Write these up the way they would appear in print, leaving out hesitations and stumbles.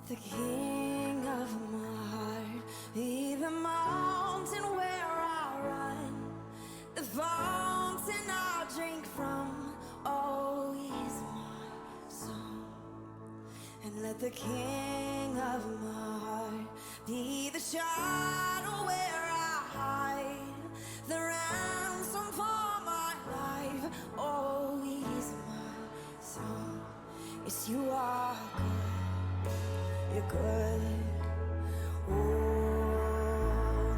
the king of my heart, be the mountain where I run, the fountain I drink from. Oh, he's my song. And let the king of my heart be the shadow where I hide, the ransom for my life. Oh, he's my song. Yes, you are good. You're good. Oh,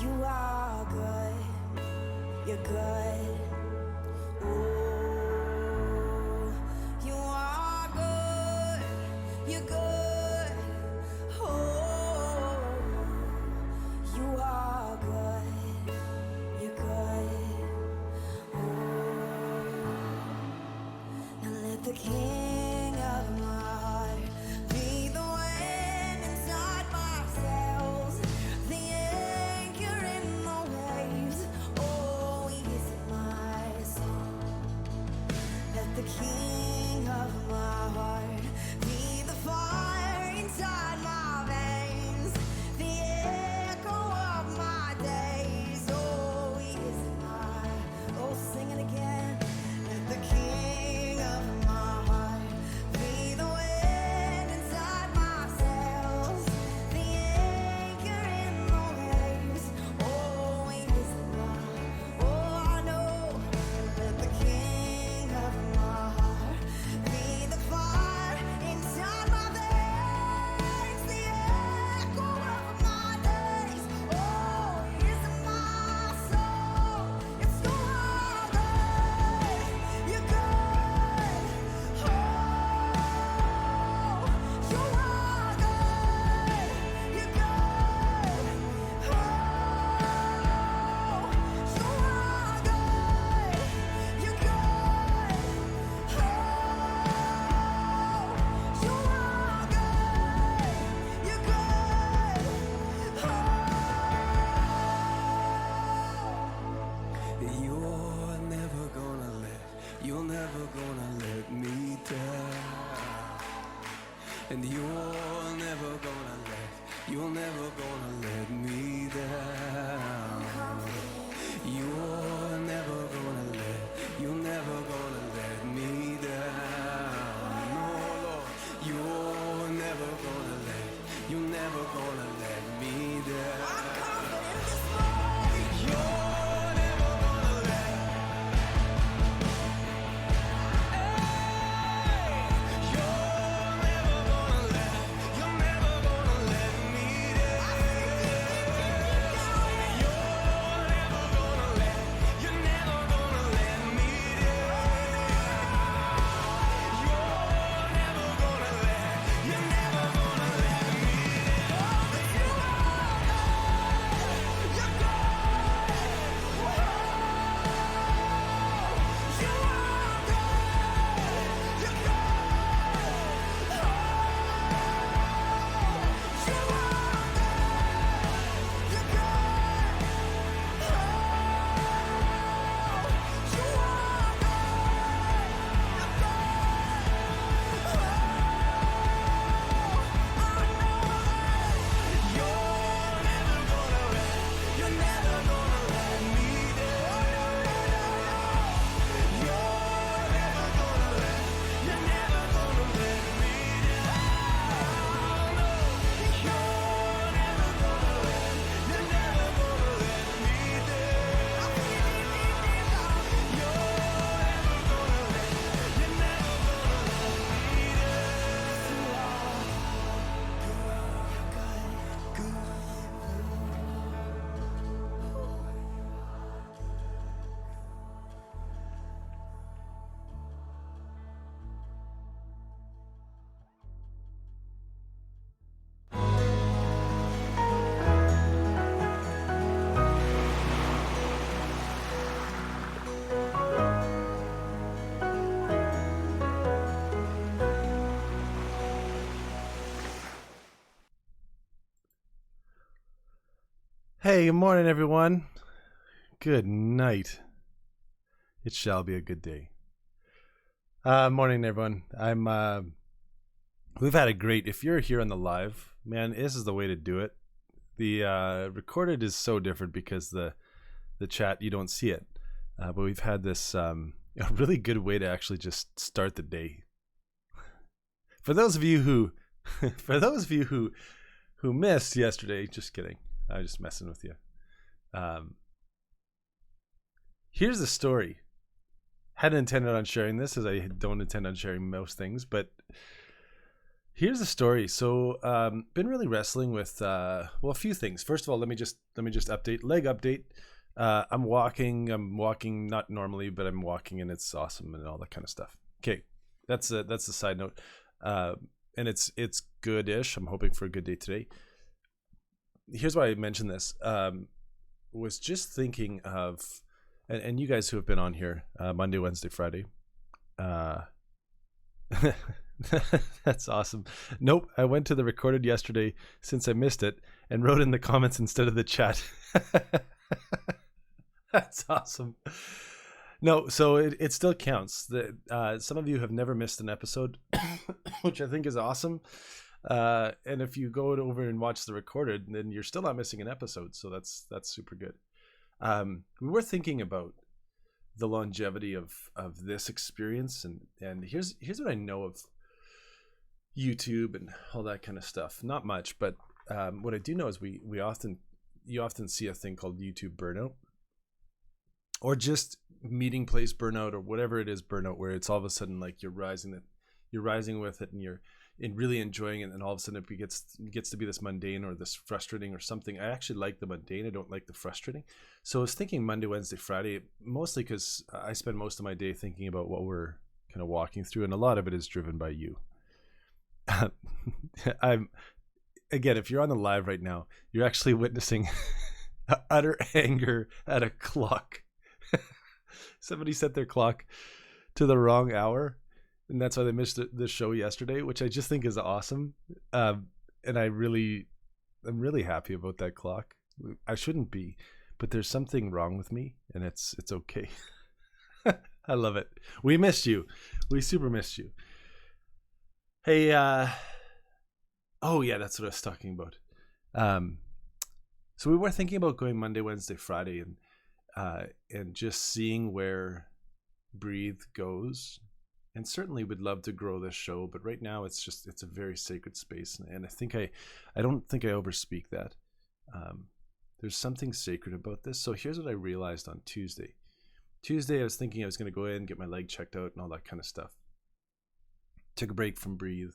you are good. You're good. Oh, you are good. You're good. Oh, you are good. You're good. Oh, and let the king of my heart be the wind inside my sails, the anchor in the waves. Oh, he's my song. Let the king of my heart be the fire inside my veins, the echo of my days. Oh, he is my, oh, sing it again. Let the king of my heart be the wind inside my sails, the anchor in the waves. Oh, he is my, oh, I know. Let the king of my heart be the fire inside my veins, the echo of my days. Oh, he is my soul. It's so good. You're good. Oh, you are good. You're good. Oh, you are good. You're good. You're never gonna let me down. And you're never gonna let me down. You're never gonna let me down. No, Lord, you're never gonna let me down. You're never gonna let Hey, good morning, everyone. Good night. It shall be a good day. Morning, everyone. I'm We've had a great. If you're here on the live, man, this is the way to do it. The recorded is so different because the chat, you don't see it, but we've had this a really good way to actually just start the day. For those of you who missed yesterday, just kidding. I was just messing with you. Here's the story. Hadn't intended on sharing this, as I don't intend on sharing most things, but here's the story. So, been really wrestling with a few things. First of all, let me just update. Leg update. I'm walking not normally, but I'm walking, and it's awesome and all that kind of stuff. Okay, that's the side note. And it's good-ish. I'm hoping for a good day today. Here's why I mentioned this. Was just thinking of, and you guys who have been on here Monday, Wednesday, Friday. That's awesome. Nope, I went to the recorded yesterday since I missed it and wrote in the comments instead of the chat. That's awesome. No, so it still counts. Some of you have never missed an episode, which I think is awesome. And if you go over and watch the recorded, then you're still not missing an episode. So that's super good. We were thinking about the longevity of this experience, and here's what I know of YouTube and all that kind of stuff. Not much, but what I do know is you often see a thing called YouTube burnout, or just meeting place burnout, or whatever it is burnout, where it's all of a sudden like you're rising with it, and you're really enjoying it, and all of a sudden it gets to be this mundane or this frustrating or something. I actually like the mundane. I don't like the frustrating. So I was thinking Monday, Wednesday, Friday, mostly because I spend most of my day thinking about what we're kind of walking through, and a lot of it is driven by you. Again, if you're on the live right now, you're actually witnessing utter anger at a clock. Somebody set their clock to the wrong hour, and that's why they missed the show yesterday, which I just think is awesome. And I'm really happy about that clock. I shouldn't be, but there's something wrong with me, and it's okay. I love it. We missed you. We super missed you. Hey, oh yeah, that's what I was talking about. So we were thinking about going Monday, Wednesday, Friday, and just seeing where Breathe goes. And certainly would love to grow this show, but right now it's a very sacred space, and I don't think I overspeak that. There's something sacred about this. So here's what I realized on Tuesday. I was thinking I was going to go in, get my leg checked out and all that kind of stuff. Took a break from Breathe.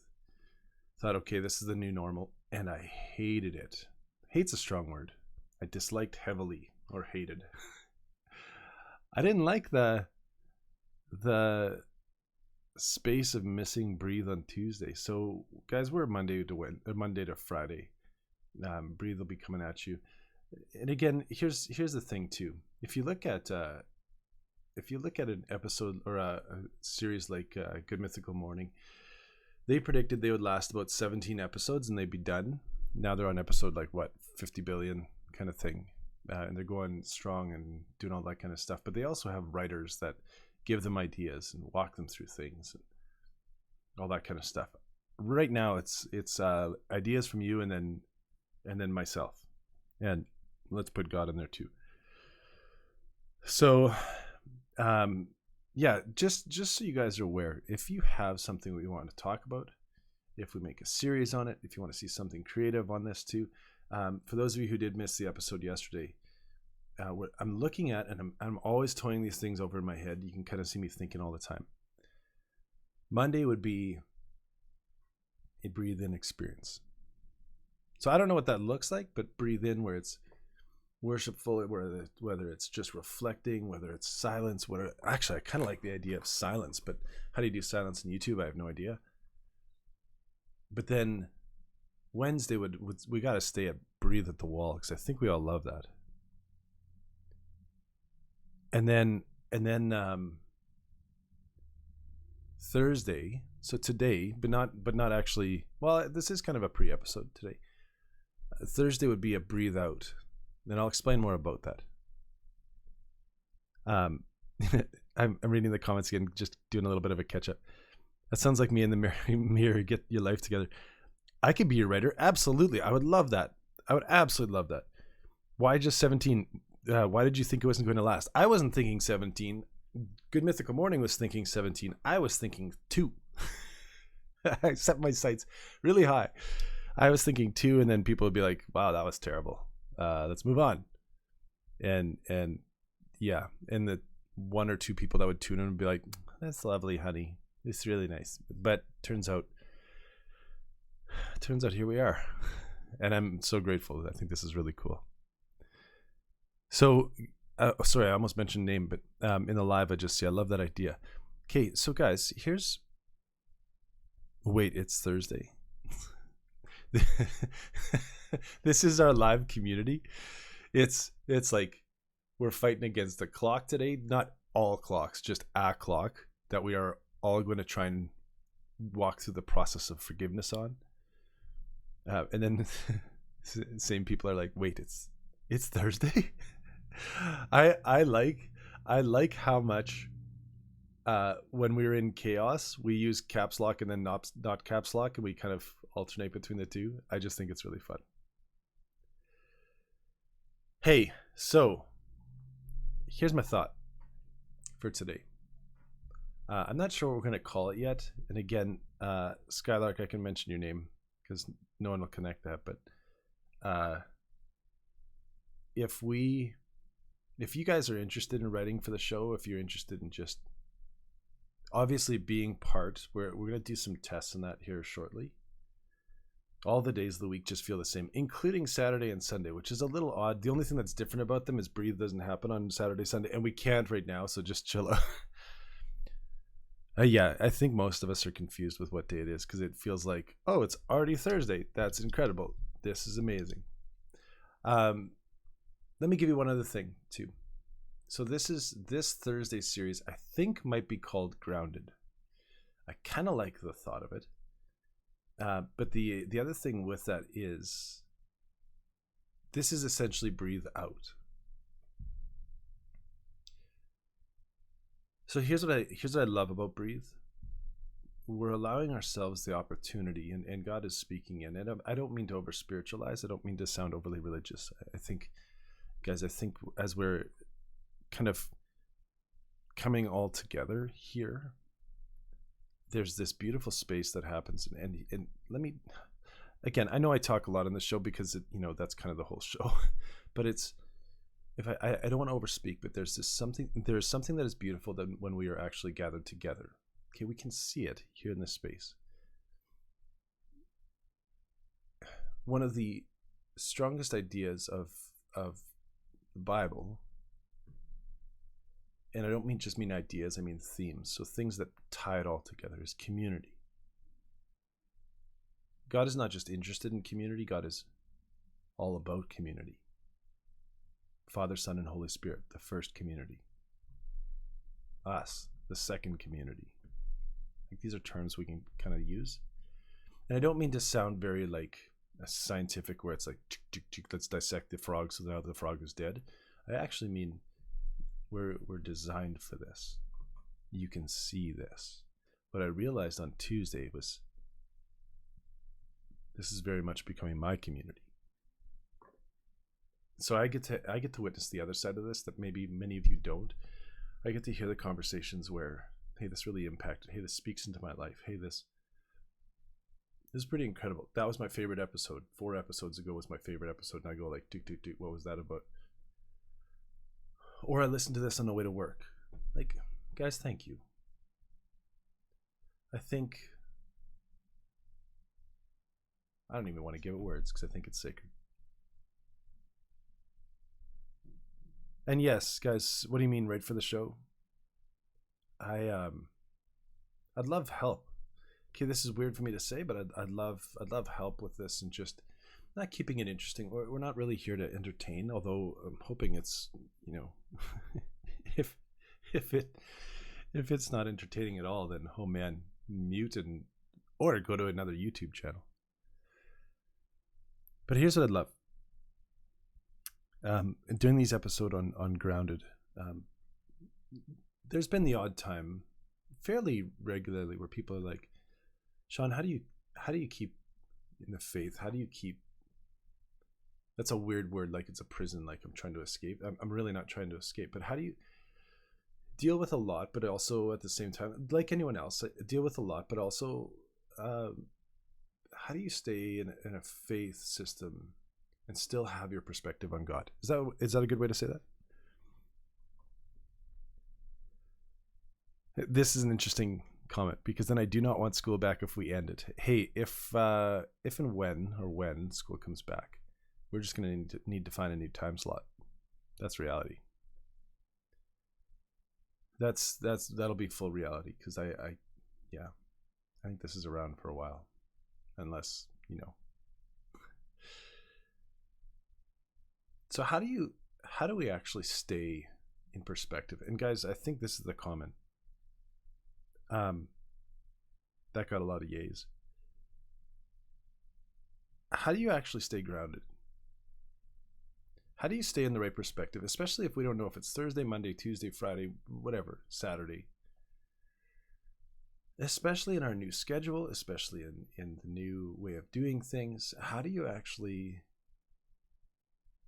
Thought, okay, this is the new normal, and I hated it. Hate's a strong word. I disliked heavily, or hated. I didn't like the space of missing Breathe on Tuesday. So guys, we're Monday to Friday. Breathe will be coming at you. And again, here's the thing too. If you look at an episode or a series like Good Mythical Morning, they predicted they would last about 17 episodes and they'd be done. Now they're on episode 50 billion kind of thing, and they're going strong and doing all that kind of stuff. But they also have writers that give them ideas and walk them through things and all that kind of stuff. Right now, it's ideas from you and then myself, and let's put God in there too. So, yeah, just so you guys are aware, if you have something that you want to talk about, if we make a series on it, if you want to see something creative on this too, for those of you who did miss the episode yesterday, what I'm looking at, and I'm always toying these things over in my head. You can kind of see me thinking all the time. Monday would be a breathe in experience. So I don't know what that looks like, but breathe in where it's worshipful, whether it's just reflecting, whether it's silence. Actually, I kind of like the idea of silence, but how do you do silence on YouTube? I have no idea. But then Wednesday we got to stay at breathe at the wall, because I think we all love that. And then Thursday, so today, but not actually. Well, this is kind of a pre-episode today. Thursday would be a breathe out. Then I'll explain more about that. I'm reading the comments again, just doing a little bit of a catch up. That sounds like me in the mirror. Get your life together. I could be your writer. Absolutely. I would love that. I would absolutely love that. Why just 17? Why did you think it wasn't going to last? I wasn't thinking 17. Good Mythical Morning was thinking 17. I was thinking 2. I set my sights really high. I was thinking 2, and then people would be like, wow, that was terrible. Let's move on. And yeah, and the 1 or 2 people that would tune in would be like, that's lovely, honey. It's really nice. But turns out here we are. And I'm so grateful. I think this is really cool. So, sorry, I almost mentioned name, but in the live, I love that idea. Okay, so guys, wait, it's Thursday. This is our live community. It's like we're fighting against the clock today. Not all clocks, just a clock that we are all going to try and walk through the process of forgiveness on. And then same people are like, wait, it's Thursday. I like how much when we're in chaos we use caps lock and then not caps lock, and we kind of alternate between the two. I just think it's really fun. Hey, so here's my thought for today. I'm not sure what we're going to call it yet. And again, Skylark, I can mention your name because no one will connect that. But if you guys are interested in writing for the show, if you're interested in just obviously being part, we're going to do some tests on that here shortly. All the days of the week just feel the same, including Saturday and Sunday, which is a little odd. The only thing that's different about them is Breathe doesn't happen on Saturday, Sunday, and we can't right now, so just chill out. Yeah, I think most of us are confused with what day it is because it feels like, oh, it's already Thursday. That's incredible. This is amazing. Let me give you one other thing too. So this Thursday series, I think might be called Grounded. I kind of like the thought of it. But the other thing with that is this is essentially Breathe Out. So here's what I love about Breathe. We're allowing ourselves the opportunity, and God is speaking in. And I don't mean to over spiritualize. I don't mean to sound overly religious. I think, guys, as we're kind of coming all together here, there's this beautiful space that happens. And let me, again, I know I talk a lot on the show because that's kind of the whole show, but it's, if I don't want to overspeak, but there's something that is beautiful that when we are actually gathered together. Okay, we can see it here in this space. One of the strongest ideas of the Bible, and I don't just mean ideas, I mean themes. So things that tie it all together is community. God is not just interested in community, God is all about community. Father, Son, and Holy Spirit, the first community. Us, the second community. Like, these are terms we can kind of use. And I don't mean to sound very like scientific where it's like, let's dissect the frog so now the frog is dead. I actually mean we're designed for this. You can see this. What I realized on Tuesday was this is very much becoming my community. So I get to witness the other side of this that maybe many of you don't. I get to hear the conversations where, hey, this really impacted. Hey, this speaks into my life. Hey, this is pretty incredible. That was my favorite episode. 4 episodes ago was my favorite episode. And I go like, what was that about? Or I listened to this on the way to work. Like, guys, thank you. I don't even want to give it words because I think it's sacred. And yes, guys, what do you mean, right for the show? I'd love help. Okay, this is weird for me to say, but I'd love help with this and just not keeping it interesting. We're not really here to entertain, although I'm hoping it's, if it's not entertaining at all, then oh man, mute or go to another YouTube channel. But here's what I'd love. Doing these episodes on Grounded, there's been the odd time fairly regularly where people are like, Sean, how do you keep in the faith? How do you keep, that's a weird word, like it's a prison, like I'm trying to escape. I'm really not trying to escape, but how do you deal with a lot, but also at the same time, like anyone else, deal with a lot, but also how do you stay in a faith system and still have your perspective on God? Is that a good way to say that? This is an interesting comment, because then I do not want school back if we end it. Hey, if and when school comes back, we're just going to need to find a new time slot. That's reality. That'll be full reality, because I think this is around for a while, unless, you know. So how do we actually stay in perspective? And guys, I think this is the comment. That got a lot of yays. How do you actually stay grounded? How do you stay in the right perspective, especially if we don't know if it's Thursday, Monday, Tuesday, Friday, whatever, Saturday? Especially in our new schedule, especially in the new way of doing things, how do you actually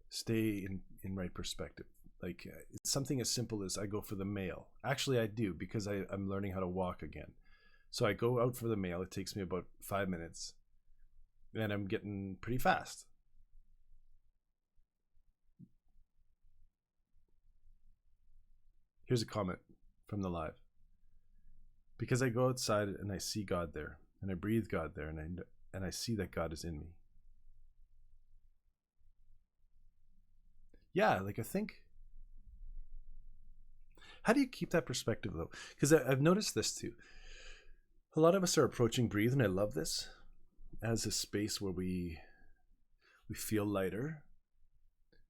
stay in right perspective? Like, it's something as simple as I go for the mail. Actually, I do, because I'm learning how to walk again. So I go out for the mail. It takes me about 5 minutes, and I'm getting pretty fast. Here's a comment from the live. Because I go outside and I see God there, and I breathe God there, and I see that God is in me. Yeah, like I think, how do you keep that perspective though? Because I've noticed this too. A lot of us are approaching Breathe, and I love this, as a space where we feel lighter.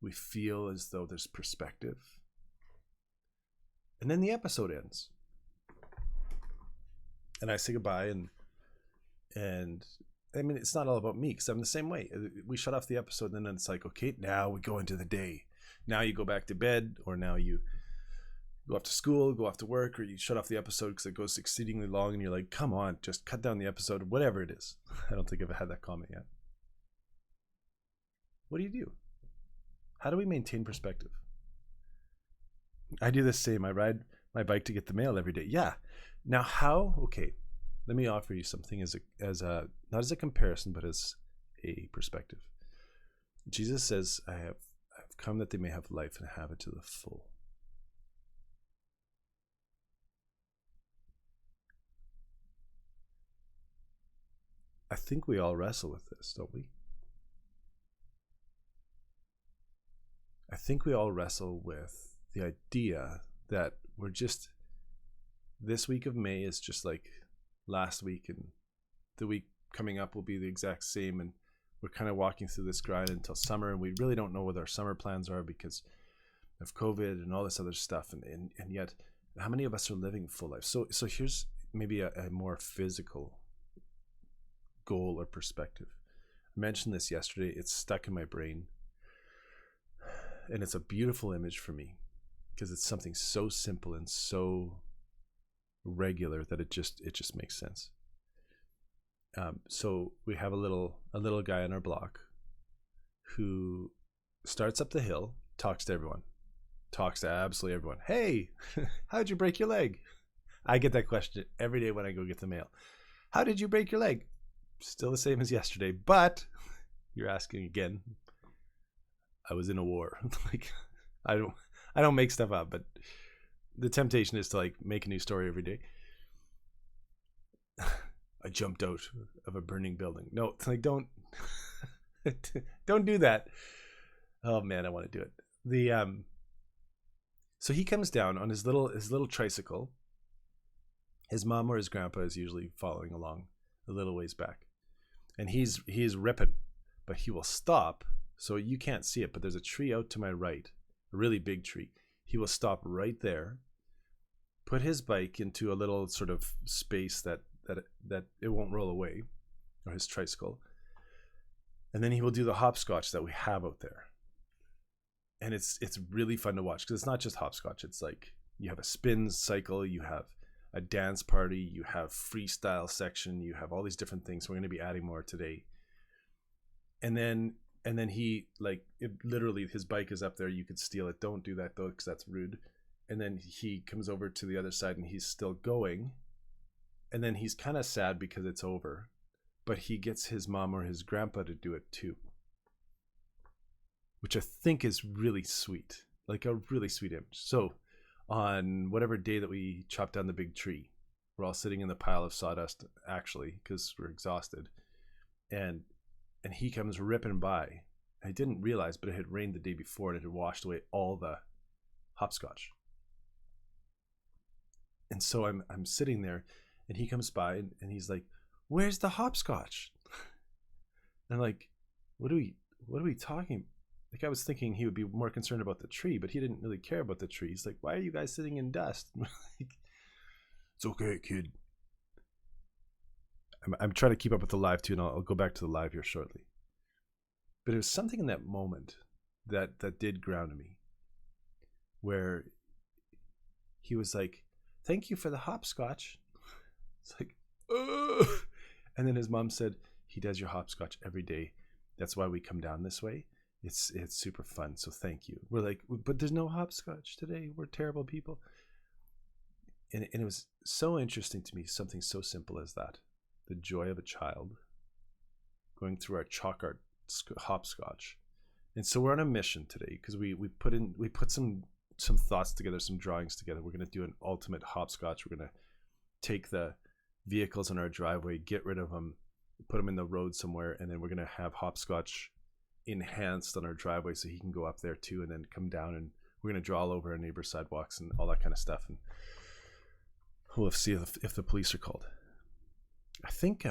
We feel as though there's perspective. And then the episode ends. And I say goodbye, and I mean, it's not all about me, because I'm the same way. We shut off the episode, and then it's like, okay, now we go into the day. Now you go back to bed, or now you go off to school, go off to work, or you shut off the episode because it goes exceedingly long, and you're like, come on, just cut down the episode, whatever it is. I don't think I've had that comment yet. What do you do? How do we maintain perspective? I do the same. I ride my bike to get the mail every day. Yeah. Now how? Okay, let me offer you something as a not as a comparison, but as a perspective. Jesus says, I've come that they may have life and have it to the full. I think we all wrestle with this, don't we? I think we all wrestle with the idea that we're just, this week of May is just like last week, and the week coming up will be the exact same, and we're kind of walking through this grind until summer, and we really don't know what our summer plans are because of COVID and all this other stuff, and yet how many of us are living full life? So here's maybe a more physical goal or perspective. I mentioned this yesterday. It's stuck in my brain, and it's a beautiful image for me because it's something so simple and so regular that it just makes sense. So we have a little guy on our block who starts up the hill, talks to everyone, talks to absolutely everyone. Hey, how'd you break your leg? I get that question every day when I go get the mail. How did you break your leg? Still the same as yesterday, but you're asking again. I was in a war. Like, I don't make stuff up, but the temptation is to like make a new story every day. I jumped out of a burning building. No, like don't do that. Oh man, I want to do it. So he comes down on his little tricycle. His mom or his grandpa is usually following along a little ways back, and he's ripping, but he will stop. So you can't see it, but there's a tree out to my right, a really big tree. He will stop right there, put his bike into a little sort of space that it won't roll away, or his tricycle, and then he will do the hopscotch that we have out there. And it's really fun to watch because it's not just hopscotch. It's like you have a spin cycle, you have a dance party, you have freestyle section, you have all these different things. We're going to be adding more today. And then he, like, it, literally his bike is up there. You could steal it. Don't do that though, because that's rude. And then he comes over to the other side and he's still going. And then he's kind of sad because it's over, but he gets his mom or his grandpa to do it too, which I think is really sweet, like a really sweet image. So on whatever day that we chopped down the big tree, we're all sitting in the pile of sawdust, actually, because we're exhausted. And he comes ripping by. I didn't realize, but it had rained the day before and it had washed away all the hopscotch. And so I'm sitting there and he comes by and he's like, "Where's the hopscotch?" And I'm like, what are we talking? Like, I was thinking he would be more concerned about the tree, but he didn't really care about the tree. He's like, "Why are you guys sitting in dust?" Like, it's okay, kid. I'm trying to keep up with the live too, and I'll go back to the live here shortly. But it was something in that moment that did ground me, where he was like, "Thank you for the hopscotch." It's like, ugh. And then his mom said, "He does your hopscotch every day. That's why we come down this way. It's super fun. So thank you." We're like, "But there's no hopscotch today. We're terrible people." And it was so interesting to me, something so simple as that. The joy of a child going through our chalk art hopscotch. And so we're on a mission today because we put some thoughts together, some drawings together. We're going to do an ultimate hopscotch. We're going to take the vehicles in our driveway, get rid of them, put them in the road somewhere, and then we're going to have hopscotch enhanced on our driveway so he can go up there too, and then come down, and we're going to draw all over our neighbors' sidewalks and all that kind of stuff. And we'll see if the police are called. I think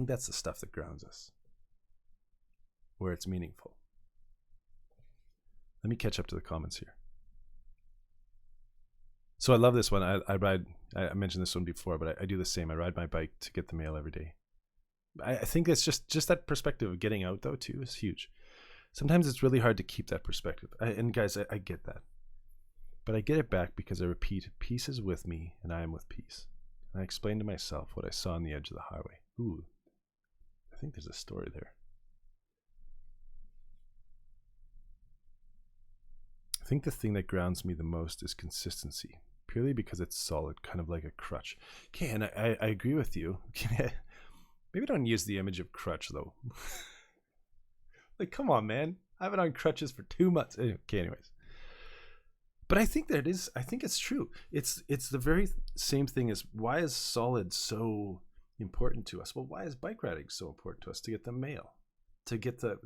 that's the stuff that grounds us, where it's meaningful. Let me catch up to the comments here. So I love this one. I mentioned this one before, but I do the same. I ride my bike to get the mail every day. I think it's just that perspective of getting out though too is huge. Sometimes it's really hard to keep that perspective. And guys, I get that. But I get it back because I repeat, peace is with me and I am with peace. And I explain to myself what I saw on the edge of the highway. Ooh, I think there's a story there. I think the thing that grounds me the most is consistency, purely because it's solid, kind of like a crutch. Okay, and I agree with you. Maybe don't use the image of crutch though. Like, come on, man. I've been on crutches for 2 months. Okay, anyways. But I think that I think it's true. It's the very same thing as, why is solid so important to us? Well, why is bike riding so important to us? To get the mail, to get the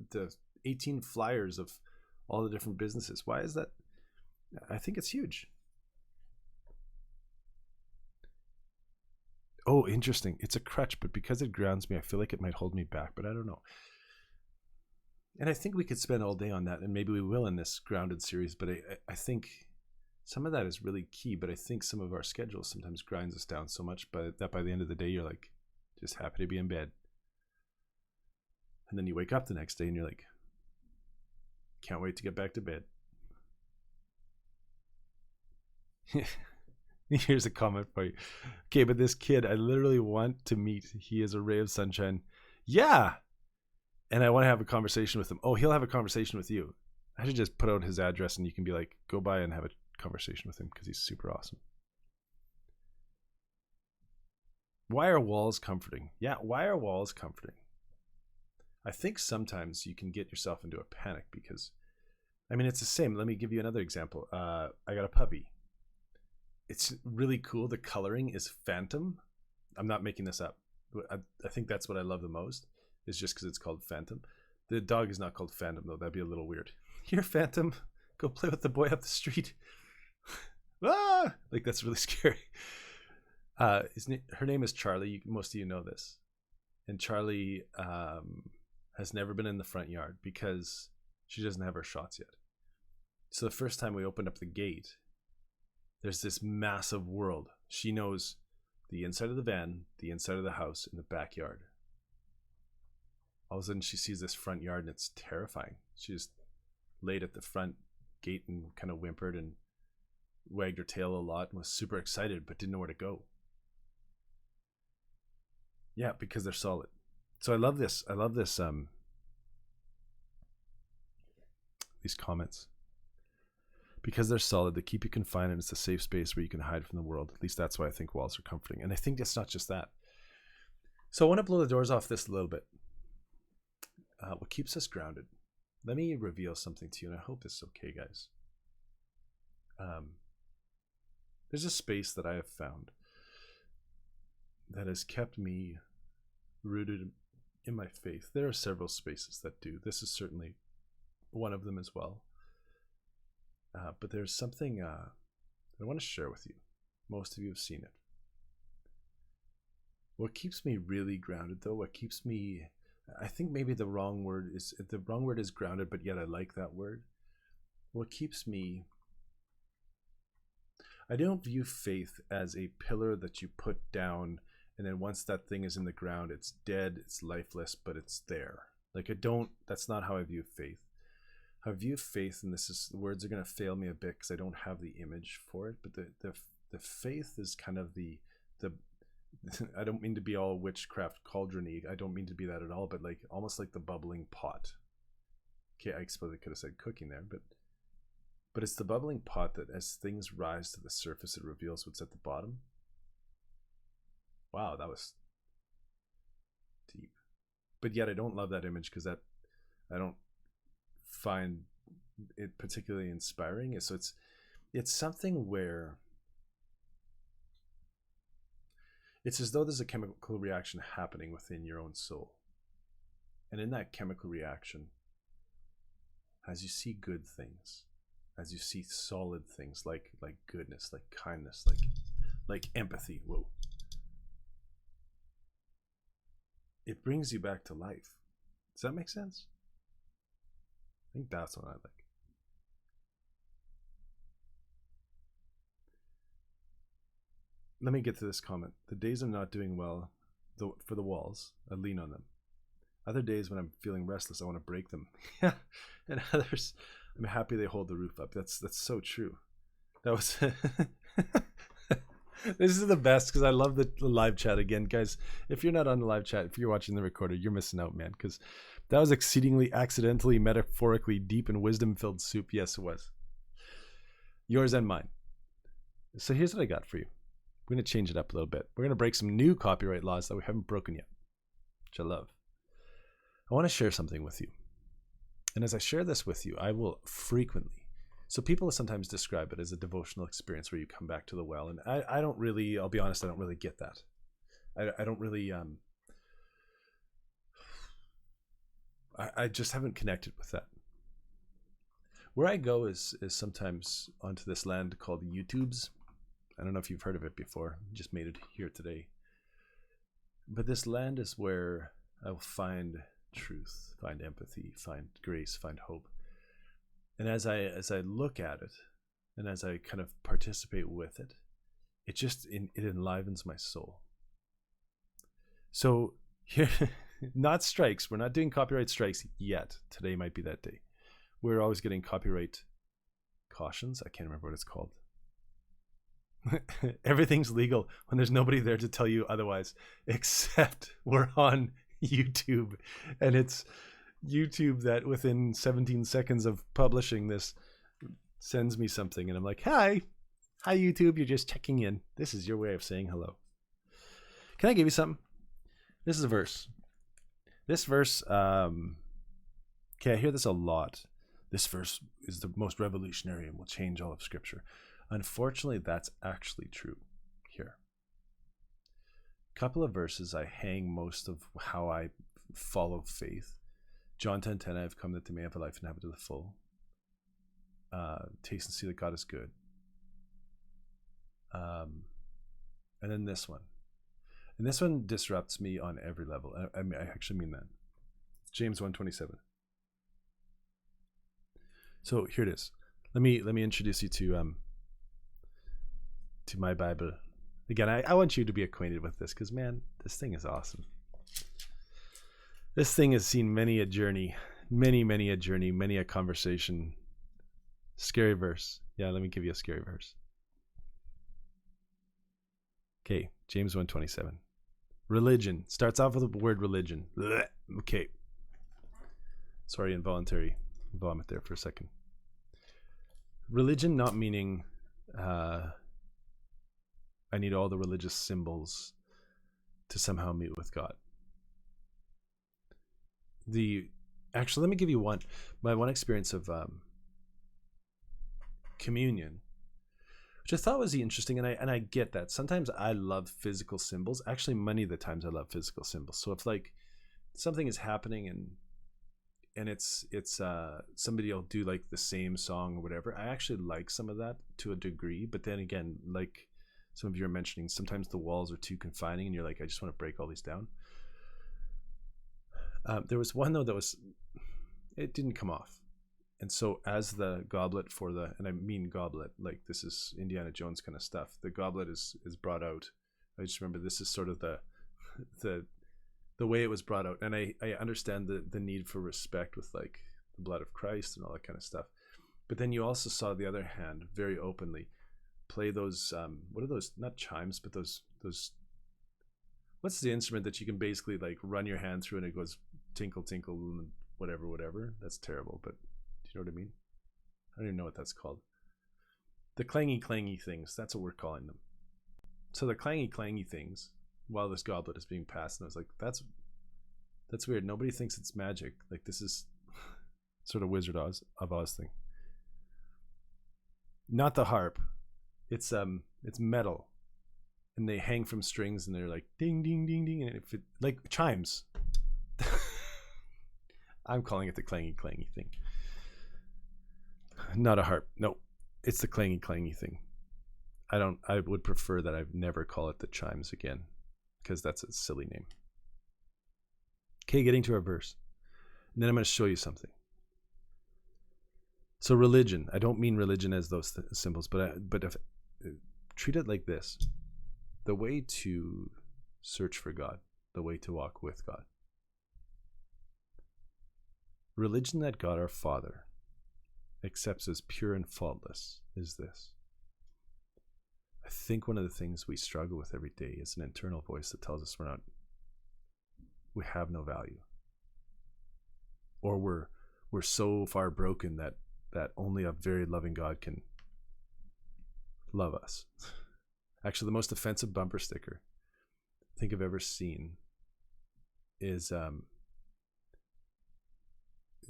18 flyers of all the different businesses. Why is that? I think it's huge. Oh, interesting. It's a crutch, but because it grounds me, I feel like it might hold me back, but I don't know. And I think we could spend all day on that, and maybe we will in this grounded series, but I think some of that is really key, but I think some of our schedules sometimes grinds us down so much that by the end of the day, you're like, just happy to be in bed. And then you wake up the next day and you're like, can't wait to get back to bed. Here's a comment for you. Okay, but this kid, I literally want to meet. He is a ray of sunshine. Yeah. And I want to have a conversation with him. Oh, he'll have a conversation with you. I should just put out his address and you can be like, go by and have a conversation with him because he's super awesome. Why are walls comforting? Yeah, why are walls comforting? I think sometimes you can get yourself into a panic because, I mean, it's the same. Let me give you another example. I got a puppy. It's really cool. The coloring is Phantom. I'm not making this up. I think that's what I love the most, is just because it's called Phantom. The dog is not called Phantom, though. That'd be a little weird. Here, Phantom, go play with the boy up the street. Ah! Like, that's really scary. Her name is Charlie. Most of you know this. And Charlie has never been in the front yard because she doesn't have her shots yet. So the first time we opened up the gate, there's this massive world. She knows the inside of the van, the inside of the house, and the backyard. All of a sudden she sees this front yard and it's terrifying. She just laid at the front gate and kind of whimpered and wagged her tail a lot and was super excited but didn't know where to go. Yeah, because they're solid. So I love this these comments. Because they're solid, they keep you confined, and it's a safe space where you can hide from the world. At least that's why I think walls are comforting. And I think it's not just that. So I want to blow the doors off this a little bit. What keeps us grounded? Let me reveal something to you, and I hope this is okay, guys. There's a space that I have found that has kept me rooted in my faith. There are several spaces that do. This is certainly one of them as well. But there's something I want to share with you. Most of you have seen it. What keeps me really grounded, though, what keeps me, I think maybe the wrong word is grounded, but yet I like that word. What keeps me, I don't view faith as a pillar that you put down, and then once that thing is in the ground, it's dead, it's lifeless, but it's there. Like that's not how I view faith. I view faith, and the words are going to fail me a bit because I don't have the image for it, but the faith is kind of the I don't mean to be all witchcraft cauldron-y. I don't mean to be that at all, but like almost like the bubbling pot. Okay, I suppose I could have said cooking there, but it's the bubbling pot that as things rise to the surface, it reveals what's at the bottom. Wow, that was deep. But yet I don't love that image because I don't find it particularly inspiring. So it's something where it's as though there's a chemical reaction happening within your own soul, and in that chemical reaction, as you see good things, as you see solid things like goodness, like kindness, like empathy, whoa, it brings you back to life. Does that make sense? I think that's what I like. Let me get to this comment. The days I'm not doing well for the walls, I lean on them. Other days when I'm feeling restless, I want to break them. Yeah. And others, I'm happy they hold the roof up. That's so true. That was this is the best because I love the live chat again. Guys, if you're not on the live chat, if you're watching the recorder, you're missing out, man, because that was exceedingly accidentally, metaphorically deep and wisdom-filled soup. Yes, it was. Yours and mine. So here's what I got for you. We're going to change it up a little bit. We're going to break some new copyright laws that we haven't broken yet, which I love. I want to share something with you. And as I share this with you, I will frequently, so people sometimes describe it as a devotional experience where you come back to the well. And I don't really, I'll be honest, I don't really get that. I don't really, I just haven't connected with that. Where I go is sometimes onto this land called YouTubes. I don't know if you've heard of it before. Just made it here today. But this land is where I will find truth, find empathy, find grace, find hope. And as I look at it, and as I kind of participate with it, it enlivens my soul. So here, not strikes. We're not doing copyright strikes yet. Today might be that day. We're always getting copyright cautions. I can't remember what it's called. Everything's legal when there's nobody there to tell you otherwise, except we're on YouTube, and it's YouTube that within 17 seconds of publishing this sends me something, and I'm like, hi YouTube, you're just checking in. This is your way of saying hello. Can I give you something? This is a verse. This verse, okay, I hear this a lot. This verse is the most revolutionary and will change all of Scripture. Unfortunately, that's actually true here. A couple of verses I hang most of how I follow faith. John 10:10, I have come that they may have a life and have it to the full. Taste and see that God is good. And then this one. And this one disrupts me on every level. I actually mean that. It's James 1:27. So here it is. Let me introduce you to my Bible. Again, I want you to be acquainted with this because, man, this thing is awesome. This thing has seen many a journey, many a journey, many a conversation. Scary verse. Yeah, let me give you a scary verse. Okay, James 1:27. Religion. Starts off with the word religion. Blech. Okay. Sorry, involuntary vomit there for a second. Religion not meaning I need all the religious symbols to somehow meet with God. Actually, let me give you my one experience of communion, which I thought was interesting, and I get that. Sometimes I love physical symbols. Actually, many of the times I love physical symbols. So if like something is happening and it's somebody will do like the same song or whatever, I actually like some of that to a degree. But then again, like some of you are mentioning, sometimes the walls are too confining and you're like, I just want to break all these down. There was one though it didn't come off. And so as the goblet and I mean goblet, like this is Indiana Jones kind of stuff, the goblet is brought out. I just remember this is sort of the way it was brought out. And I understand the need for respect with like the blood of Christ and all that kind of stuff. But then you also saw the other hand very openly play those, what are those, not chimes, but those, what's the instrument that you can basically like run your hand through and it goes tinkle, tinkle, whatever. That's terrible, but do you know what I mean? I don't even know what that's called. The clangy things, that's what we're calling them. So the clangy things, while this goblet is being passed, and I was like, that's weird. Nobody thinks it's magic. Like this is sort of Wizard of Oz thing. Not the harp. It's metal. And they hang from strings and they're like ding ding ding ding, and if it like chimes. I'm calling it the clangy thing. Not a harp. No, it's the clangy thing. I would prefer that I've never call it the chimes again, because that's a silly name. Okay, getting to our verse. And then I'm going to show you something. So religion, I don't mean religion as those symbols, but if treat it like this. The way to search for God, the way to walk with God. Religion that God our Father accepts as pure and faultless is this. I think one of the things we struggle with every day is an internal voice that tells us we have no value. Or we're so far broken that only a very loving God can love us. Actually, the most offensive bumper sticker I think I've ever seen is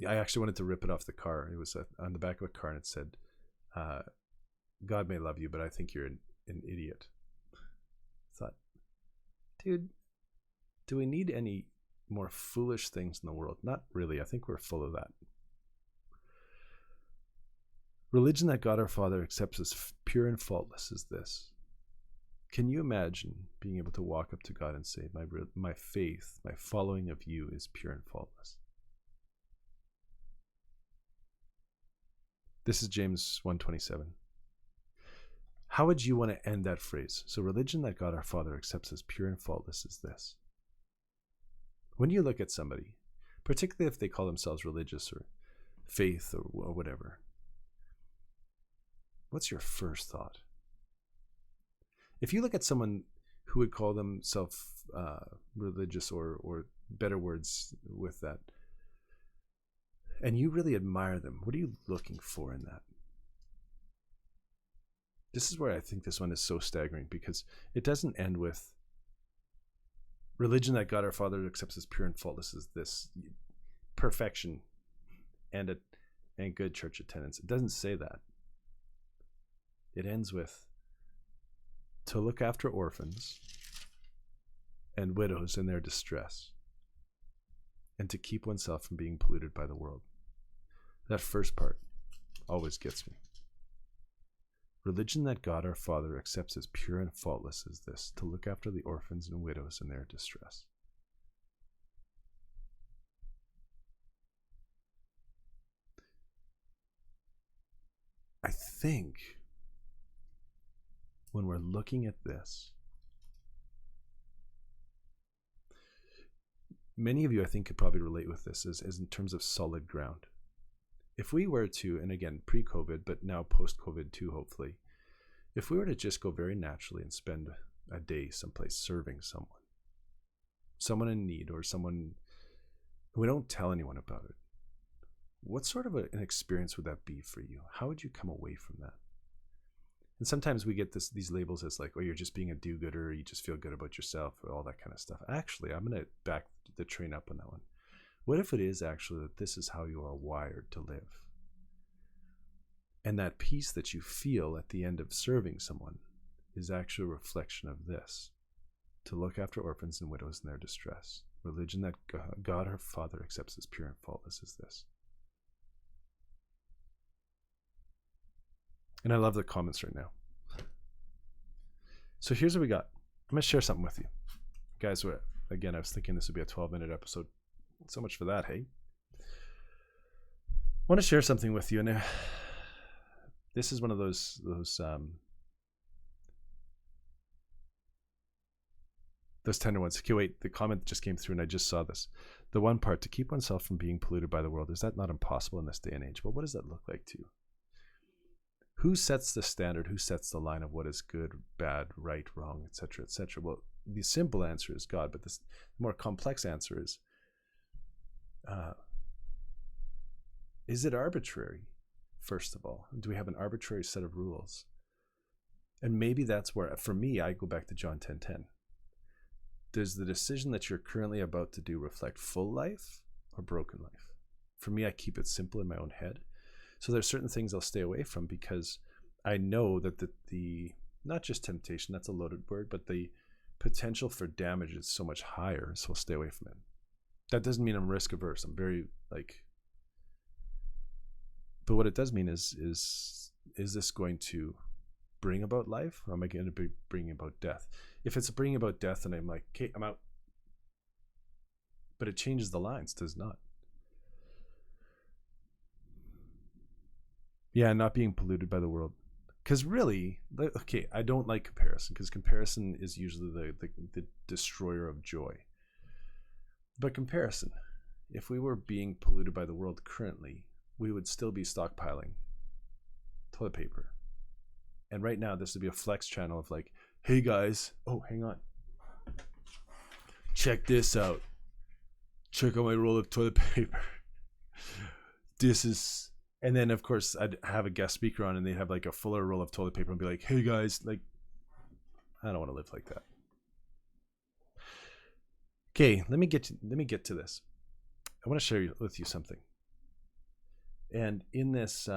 I actually wanted to rip it off the car. It was on the back of a car, and it said, God may love you, but I think you're an idiot. I thought, dude, do we need any more foolish things in the world? Not really. I think we're full of that. Religion that God our Father accepts as pure and faultless is this. Can you imagine being able to walk up to God and say, my faith, my following of you is pure and faultless? This is James 1:27. How would you want to end that phrase? So religion that God our Father accepts as pure and faultless is this. When you look at somebody, particularly if they call themselves religious or faith or whatever, what's your first thought? If you look at someone who would call themselves religious or better words with that, and you really admire them, what are you looking for in that? This is where I think this one is so staggering, because it doesn't end with religion that God our Father accepts as pure and faultless is this perfection and good church attendance. It doesn't say that. It ends with to look after orphans and widows in their distress, and to keep oneself from being polluted by the world. That first part always gets me. Religion that God our Father accepts as pure and faultless is this, to look after the orphans and widows in their distress. I think when we're looking at this, many of you I think could probably relate with this as in terms of solid ground. If we were to, and again, pre-COVID, but now post-COVID too, hopefully, if we were to just go very naturally and spend a day someplace serving someone in need, or someone we don't tell anyone about it, what sort of an experience would that be for you? How would you come away from that? And sometimes we get these labels as like, oh, you're just being a do-gooder, or you just feel good about yourself, or all that kind of stuff. Actually, I'm going to back the train up on that one. What if it is actually that this is how you are wired to live? And that peace that you feel at the end of serving someone is actually a reflection of this: to look after orphans and widows in their distress. Religion that God our Father accepts as pure and faultless is this. And I love the comments right now. So here's what we got. I'm going to share something with you. Guys, again, I was thinking this would be a 12-minute episode. So much for that, hey? I want to share something with you. And this is one of those tender ones. Okay, wait, the comment just came through and I just saw this. The one part, to keep oneself from being polluted by the world, is that not impossible in this day and age? Well, what does that look like to you? Who sets the standard? Who sets the line of what is good, bad, right, wrong, etc., etc.? Well, the simple answer is God, but the more complex answer is it arbitrary, first of all? Do we have an arbitrary set of rules? And maybe that's where, for me, I go back to John 10:10. Does the decision that you're currently about to do reflect full life or broken life? For me, I keep it simple in my own head. So there's certain things I'll stay away from because I know that the not just temptation, that's a loaded word, but the potential for damage is so much higher, so I'll stay away from it. That doesn't mean I'm risk averse. I'm very but what it does mean is this going to bring about life, or am I going to be bringing about death? If it's bringing about death, and I'm like, okay, I'm out. But it changes the lines, does not. Yeah, not being polluted by the world. Because really, okay, I don't like comparison, because comparison is usually the destroyer of joy. But comparison, if we were being polluted by the world currently, we would still be stockpiling toilet paper. And right now, this would be a flex channel of like, hey guys, oh, hang on. Check this out. Check out my roll of toilet paper. This is... And then, of course, I'd have a guest speaker on and they'd have like a fuller roll of toilet paper and be like, hey guys, like, I don't want to live like that. Okay, let me get to this. I want to share with you something. And in this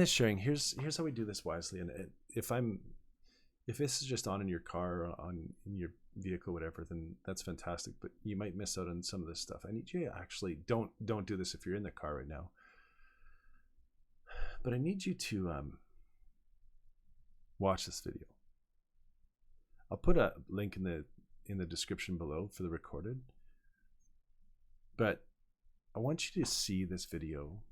sharing, here's how we do this wisely. And if this is just on in your car or in your vehicle, whatever, then that's fantastic. But you might miss out on some of this stuff. I need you to actually don't do this if you're in the car right now. But I need you to watch this video. I'll put a link in the description below for the recorded. But I want you to see this video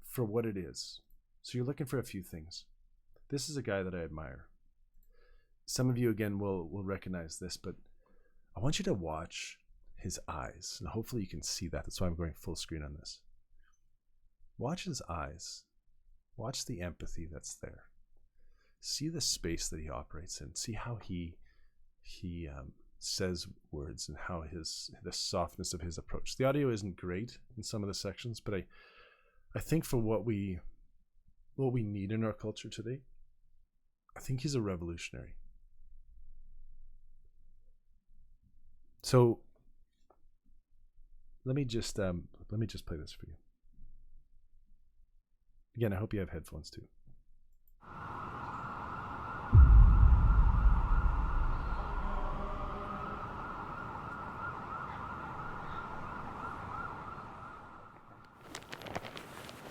for what it is. So you're looking for a few things. This is a guy that I admire. Some of you, again, will recognize this, but I want you to watch his eyes, and hopefully you can see that. That's why I'm going full screen on this. Watch his eyes. Watch the empathy that's there. See the space that he operates in. See how he says words, and how the softness of his approach. The audio isn't great in some of the sections, but I think for what we need in our culture today, I think he's a revolutionary. So let me just play this for you. Again, I hope you have headphones too.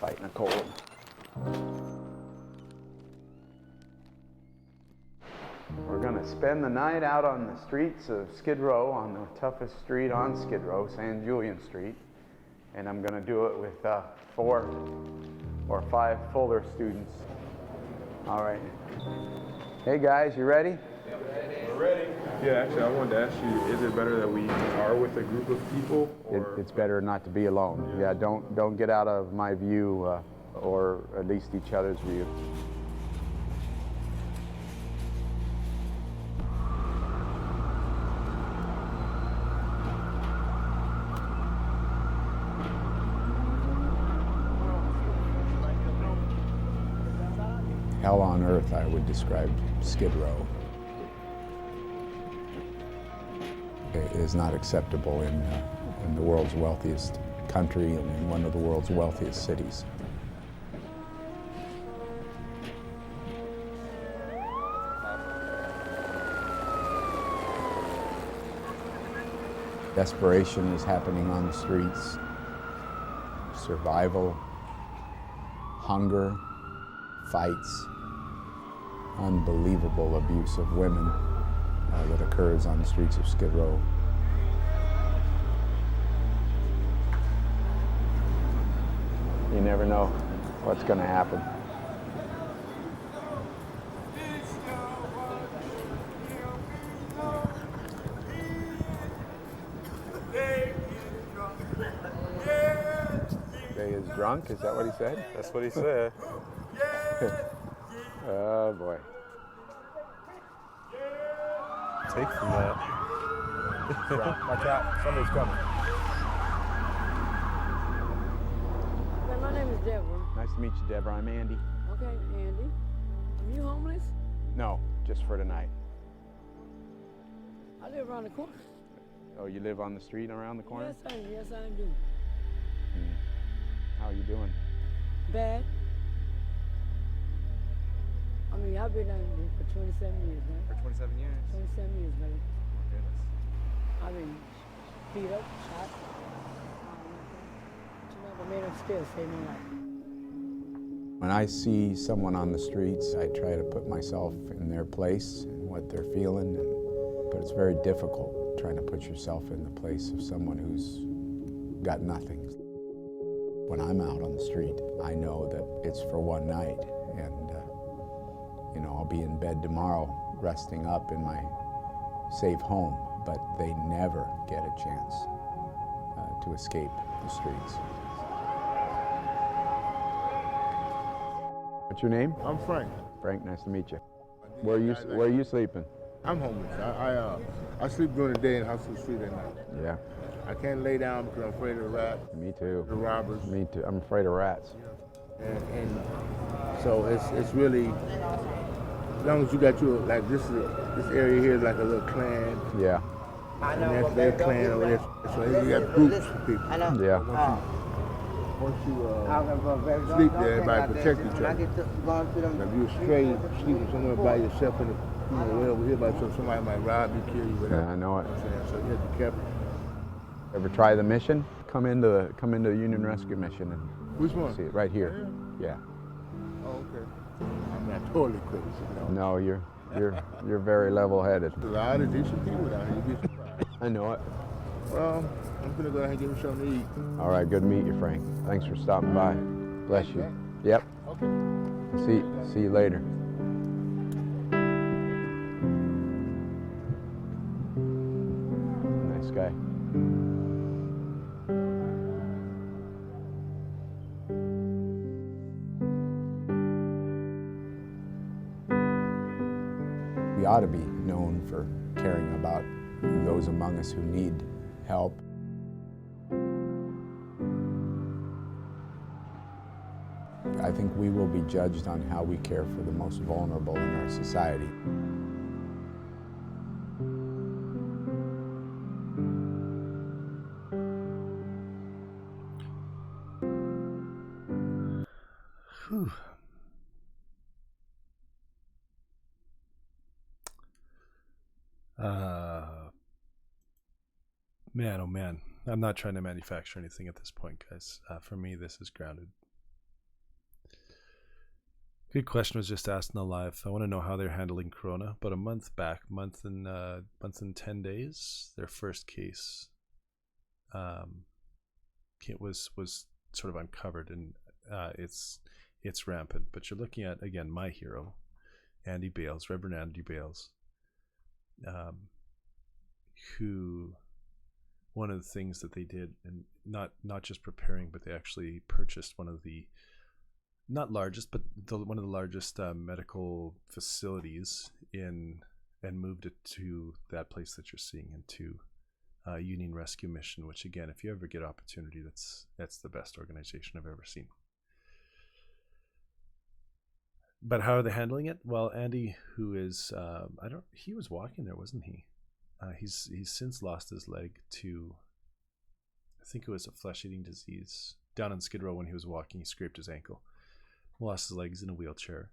Fighting a cold. We're going to spend the night out on the streets of Skid Row, on the toughest street on Skid Row, San Julian Street. And I'm going to do it with 4 or 5 Fuller students. All right. Hey guys, you ready? We're ready. Yeah, actually, I wanted to ask you, is it better that we are with a group of people? Or... It's better not to be alone. Yeah, don't get out of my view, or at least each other's view. hell on earth I would describe Skid Row. It is not acceptable in the world's wealthiest country and in one of the world's wealthiest cities. Desperation is happening on the streets. Survival, hunger, fights, unbelievable abuse of women that occurs on the streets of Skid Row. You never know what's going to happen. They is drunk? Is that what he said? That's what he said. Oh boy. Take from that. Watch out, somebody's coming. Okay, my name is Deborah. Nice to meet you, Deborah. I'm Andy. Okay, Andy. Are you homeless? No, just for tonight. I live around the corner. Oh, you live on the street around the corner? Yes, I do. How are you doing? Bad. I mean, I've been out here for 27 years, man. For 27 years. 27 years, baby. Oh, goodness. I've been beat up, shot. But man, I'm still saving my life. When I see someone on the streets, I try to put myself in their place and what they're feeling, but it's very difficult trying to put yourself in the place of someone who's got nothing. When I'm out on the street, I know that it's for one night, and you know, I'll be in bed tomorrow resting up in my safe home, but they never get a chance to escape the streets. What's your name? I'm Frank. Frank, nice to meet you. Where are you sleeping? I'm homeless. I sleep during the day and house on the street at night. Yeah, I can't lay down because I'm afraid of the rats, me too. the robbers, Me too. I'm afraid of rats. and so it's really, as long as you got your, like this area here is like a little clan, Yeah, and that's their clan over there. So you got groups of people. yeah. Once you sleep there, everybody protect each other. If you're straight, sleeping somewhere by yourself in the, way over here by yourself, somebody might rob you, kill you, whatever. Yeah, I know it. You know what I'm saying? So you have to be careful. Ever try the mission? Come into the Union Rescue Mission and Which one? see it right here. Yeah. Oh, okay. I'm not totally crazy, No, you're very level-headed. There's a lot of decent people down here. You'd be surprised. I know it. Well, I'm gonna go ahead and give me something to eat. All right, good to meet you, Frank. Thanks for stopping by. Bless you. Yep. Okay. See you later. Nice guy. We ought to be known for caring about those among us who need help. I think we will be judged on how we care for the most vulnerable in our society. Whew. Man, oh man. I'm not trying to manufacture anything at this point, guys. For me, this is grounded. Good question was just asked in the live. I want to know how they're handling Corona. About a month back, month and 10 days, their first case was sort of uncovered, and it's rampant. But you're looking at, again, my hero, Andy Bales, Reverend Andy Bales, who, one of the things that they did, and not just preparing, but they actually purchased one of the, not largest, but one of the largest medical facilities and moved it to that place that you're seeing, into Union Rescue Mission, which, again, if you ever get opportunity, that's the best organization I've ever seen. But how are they handling it? Well, Andy, who is he was walking there, wasn't he? He's since lost his leg to, I think it was a flesh-eating disease. Down in Skid Row when he was walking, he scraped his ankle, lost his legs, in a wheelchair.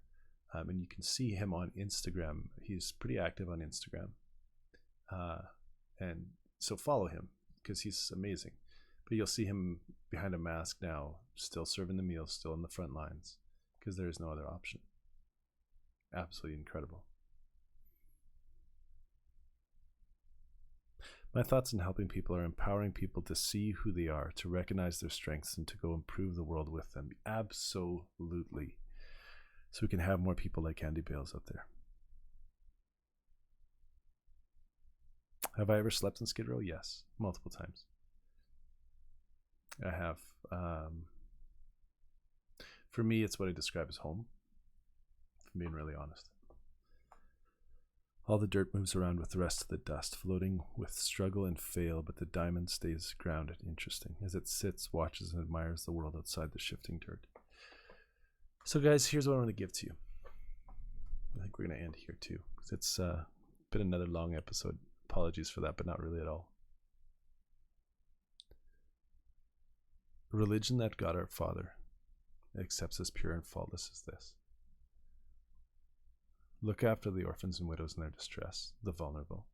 And you can see him on Instagram. He's pretty active on Instagram. And so follow him because he's amazing. But you'll see him behind a mask now, still serving the meals, still in the front lines, because there is no other option. Absolutely incredible. My thoughts on helping people are empowering people to see who they are, to recognize their strengths, and to go improve the world with them. Absolutely. So we can have more people like Andy Bales out there. Have I ever slept in Skid Row? Yes, multiple times. I have. For me, it's what I describe as home, if I'm being really honest. All the dirt moves around with the rest of the dust, floating with struggle and fail, but the diamond stays grounded. Interesting. As it sits, watches, and admires the world outside the shifting dirt. So guys, here's what I want to give to you. I think we're going to end here too, because it's been another long episode. Apologies for that, but not really at all. Religion that God our Father accepts as pure and faultless is this: look after the orphans and widows in their distress, the vulnerable,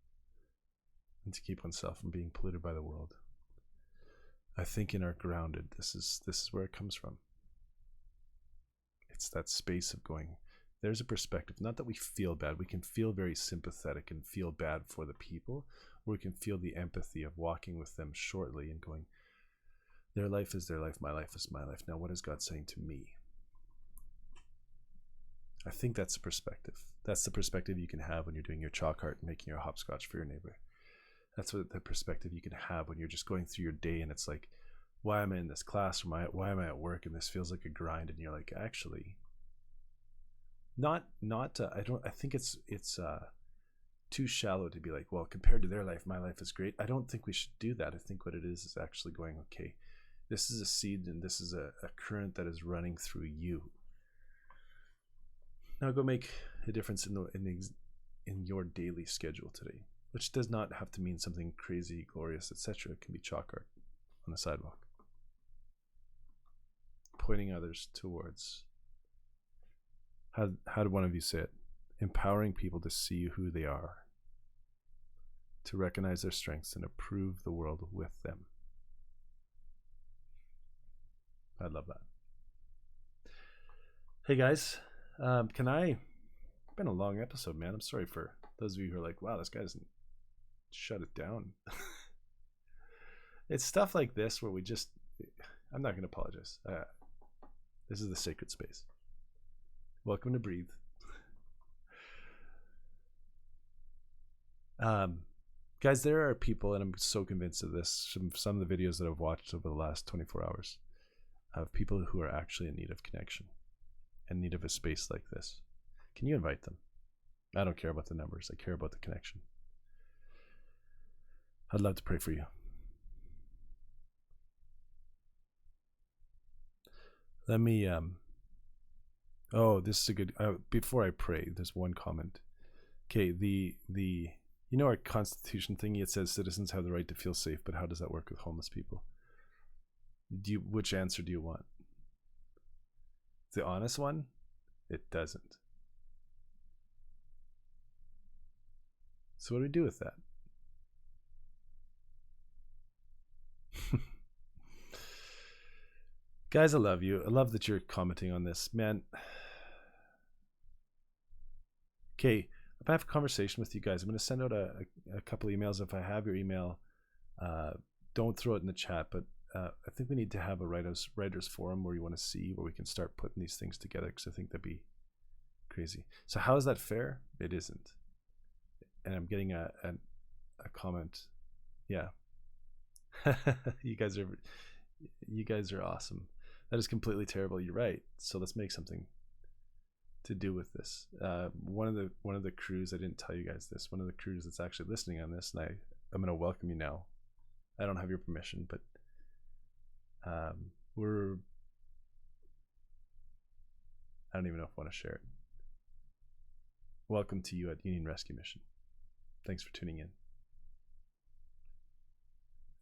and to keep oneself from being polluted by the world. I think in our grounded, this is where it comes from. It's that space of going, there's a perspective, not that we feel bad. We can feel very sympathetic and feel bad for the people, or we can feel the empathy of walking with them shortly and going, their life is their life, my life is my life. Now what is God saying to me? I think that's the perspective. That's the perspective you can have when you're doing your chalk art and making your hopscotch for your neighbor. That's what the perspective you can have when you're just going through your day and it's like, why am I in this class, or why am I at work and this feels like a grind? And you're like, actually, I think it's too shallow to be like, well, compared to their life, my life is great. I don't think we should do that. I think what it is actually going, okay, this is a seed and this is a current that is running through you. Now go make a difference in your daily schedule today, which does not have to mean something crazy, glorious, etc. It can be chalk art on the sidewalk, pointing others towards, how did one of you say it? Empowering people to see who they are, to recognize their strengths and improve the world with them. I love that. Hey guys, it's been a long episode, man. I'm sorry for those of you who are like, wow, this guy doesn't shut it down. It's stuff like this where I'm not going to apologize. This is the sacred space. Welcome to Breathe. Guys, there are people, and I'm so convinced of this, from some of the videos that I've watched over the last 24 hours, of people who are actually in need of connection, in need of a space like this. Can you invite them? I don't care about the numbers. I care about the connection. I'd love to pray for you. Let me, this is a good, before I pray, there's one comment. Okay, you know our Constitution thingy, it says citizens have the right to feel safe, but how does that work with homeless people? Which answer do you want? The honest one? It doesn't. So what do we do with that? Guys, I love you. I love that you're commenting on this, man. Okay, if I have a conversation with you guys, I'm going to send out a couple emails. If I have your email, don't throw it in the chat, but I think we need to have a writers forum where you want to see, where we can start putting these things together, because I think that'd be crazy. So how is that fair? It isn't. And I'm getting a comment. Yeah. You guys are awesome. That is completely terrible. You're right. So let's make something to do with this. One of the crews, I didn't tell you guys this, one of the crews that's actually listening on this, and I'm going to welcome you now. I don't have your permission, but I don't even know if I want to share it. welcome to you at Union Rescue Mission. Thanks for tuning in.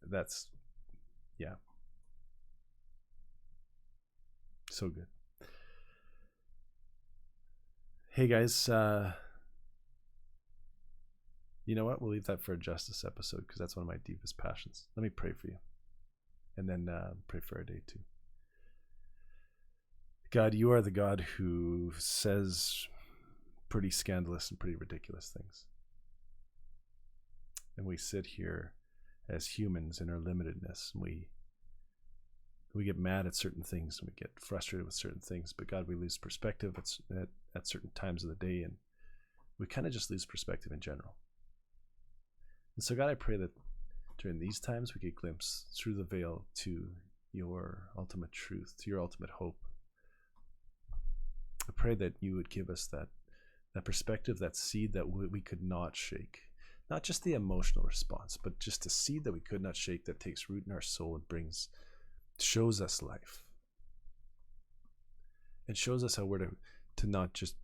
That's, yeah, so good. Hey guys, you know what? We'll leave that for a justice episode because that's one of my deepest passions. Let me pray for you, and then pray for our day too. God, you are the God who says pretty scandalous and pretty ridiculous things. And we sit here as humans in our limitedness, and we get mad at certain things, and we get frustrated with certain things. But God, we lose perspective at certain times of the day, and we kind of just lose perspective in general. And so God, I pray that during these times we get a glimpse through the veil to your ultimate truth, to your ultimate hope. I pray that you would give us that perspective, that seed that we could not shake. Not just the emotional response, but just a seed that we could not shake that takes root in our soul and shows us life. And shows us how we're to not just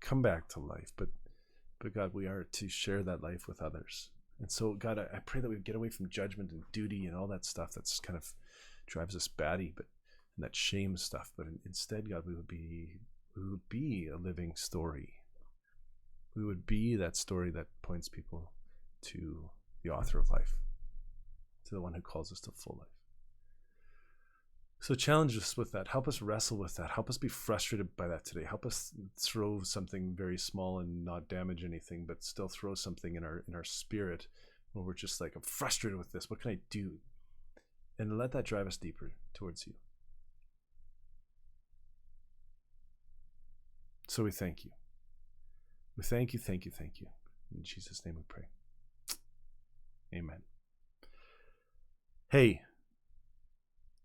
come back to life, but God, we are to share that life with others. And so God, I pray that we get away from judgment and duty and all that stuff that's kind of drives us batty, and that shame stuff. But instead, God, we would be a living story. We would be that story that points people to the author of life, to the one who calls us to full life. So challenge us with that. Help us wrestle with that. Help us be frustrated by that today. Help us throw something very small and not damage anything, but still throw something in our spirit where we're just like, I'm frustrated with this. What can I do? And let that drive us deeper towards you. So we thank you. We thank you. In Jesus' name we pray. Amen. Hey,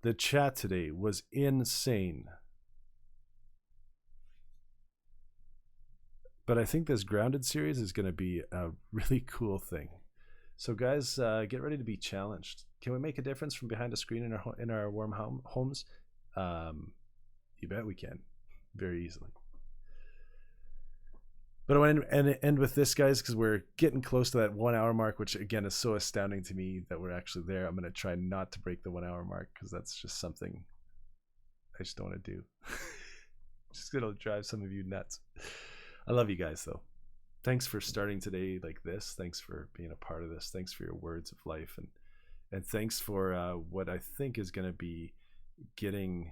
the chat today was insane. But I think this Grounded series is going to be a really cool thing. So guys, get ready to be challenged. Can we make a difference from behind a screen in our warm homes? You bet we can, very easily. But I want to end with this, guys, because we're getting close to that 1 hour mark, which again is so astounding to me that we're actually there. I'm going to try not to break the 1 hour mark because that's just something I just don't want to do. Just going to drive some of you nuts. I love you guys, though. Thanks for starting today like this. Thanks for being a part of this. Thanks for your words of life. And thanks for what I think is going to be getting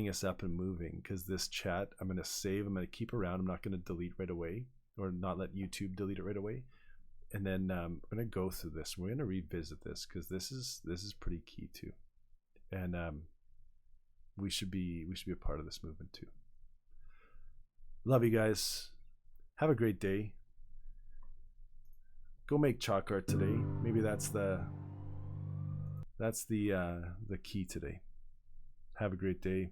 us up and moving, because this chat I'm going to save, I'm going to keep around, I'm not going to delete right away, or not let YouTube delete it right away. And then I'm going to go through this, we're going to revisit this, because this is pretty key too. And we should be a part of this movement too. Love you guys. Have a great day. Go make chalk art today. Maybe that's the key today. Have a great day.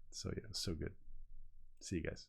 So yeah, so good. See you guys.